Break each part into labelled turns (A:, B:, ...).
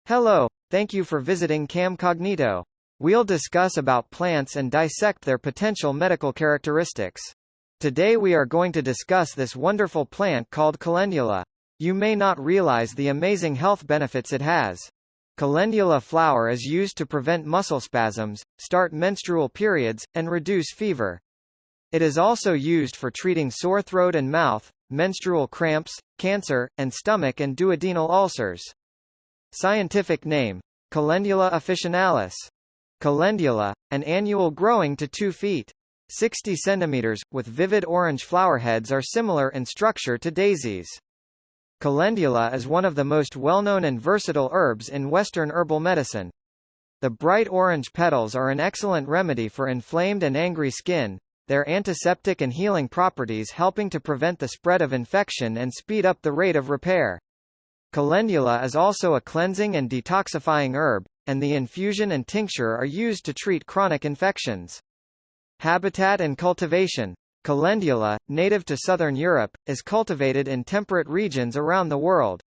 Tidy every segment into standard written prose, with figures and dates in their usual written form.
A: Hello, thank you for visiting Cam Cognito. We'll discuss about plants and dissect their potential medical characteristics. Today we are going to discuss this wonderful plant called calendula. You may not realize the amazing health benefits it has. Calendula flower is used to prevent muscle spasms, start menstrual periods, and reduce fever. It is also used for treating sore throat and mouth, menstrual cramps, cancer, and stomach and duodenal ulcers. Scientific name: Calendula officinalis. Calendula, an annual growing to 2 feet. 60 centimeters, with vivid orange flowerheads are similar in structure to daisies. Calendula is one of the most well-known and versatile herbs in Western herbal medicine. The bright orange petals are an excellent remedy for inflamed and angry skin, their antiseptic and healing properties helping to prevent the spread of infection and speed up the rate of repair. Calendula is also a cleansing and detoxifying herb, and the infusion and tincture are used to treat chronic infections. Habitat and cultivation. Calendula, native to southern Europe, is cultivated in temperate regions around the world.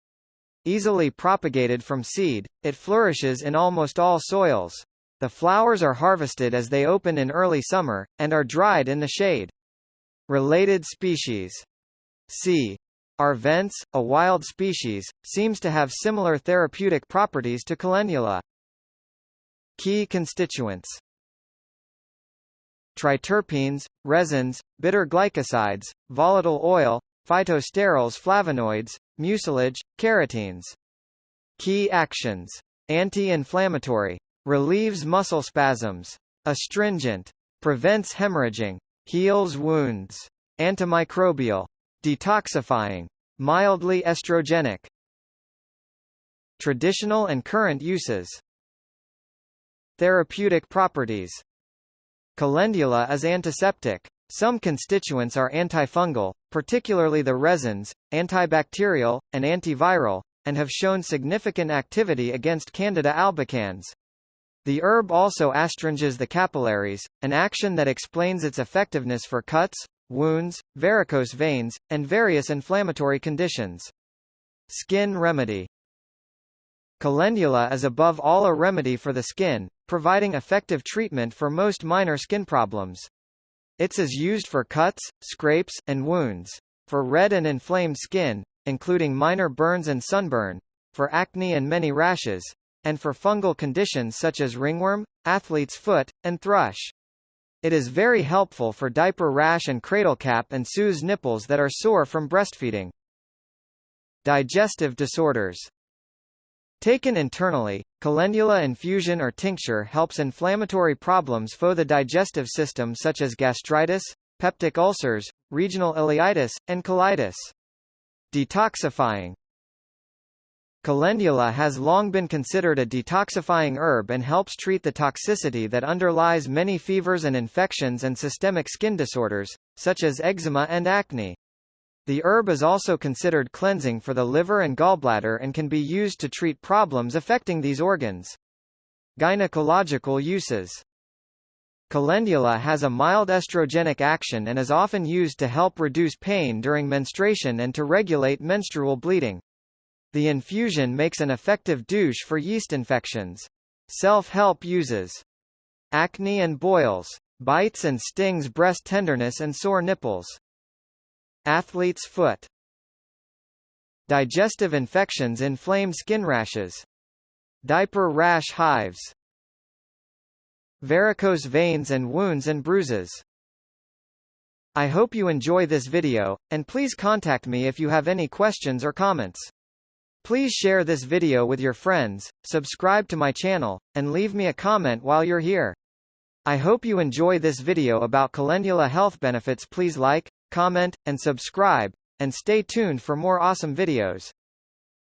A: Easily propagated from seed, it flourishes in almost all soils. The flowers are harvested as they open in early summer, and are dried in the shade. Related species. C. Arvents, a wild species, seems to have similar therapeutic properties to calendula. Key constituents: triterpenes, resins, bitter glycosides, volatile oil, phytosterols, flavonoids, mucilage, carotenes. Key actions: anti-inflammatory, relieves muscle spasms, astringent, prevents hemorrhaging, heals wounds, antimicrobial, detoxifying, mildly estrogenic. Traditional and current uses. Therapeutic properties. Calendula is antiseptic. Some constituents are antifungal, particularly the resins, antibacterial, and antiviral, and have shown significant activity against Candida albicans. The herb also astringes the capillaries, an action that explains its effectiveness for cuts, wounds, varicose veins, and various inflammatory conditions. Skin remedy. Calendula is above all a remedy for the skin, providing effective treatment for most minor skin problems. It is used for cuts, scrapes, and wounds, for red and inflamed skin, including minor burns and sunburn, for acne and many rashes, and for fungal conditions such as ringworm, athlete's foot, and thrush. It is very helpful for diaper rash and cradle cap and soothes nipples that are sore from breastfeeding. Digestive disorders. Taken internally, calendula infusion or tincture helps inflammatory problems for the digestive system such as gastritis, peptic ulcers, regional ileitis, and colitis. Detoxifying. Calendula has long been considered a detoxifying herb and helps treat the toxicity that underlies many fevers and infections and systemic skin disorders, such as eczema and acne. The herb is also considered cleansing for the liver and gallbladder and can be used to treat problems affecting these organs. Gynecological uses. Calendula has a mild estrogenic action and is often used to help reduce pain during menstruation and to regulate menstrual bleeding. The infusion makes an effective douche for yeast infections. Self-help uses. Acne and boils, bites and stings, breast tenderness and sore nipples. Athlete's foot. Digestive infections, inflamed skin rashes. Diaper rash hives. Varicose veins and wounds and bruises. I hope you enjoy this video, and please contact me if you have any questions or comments. Please share this video with your friends, subscribe to my channel, and leave me a comment while you're here. I hope you enjoy this video about Calendula Health Benefits. Please like, comment, and subscribe, and stay tuned for more awesome videos.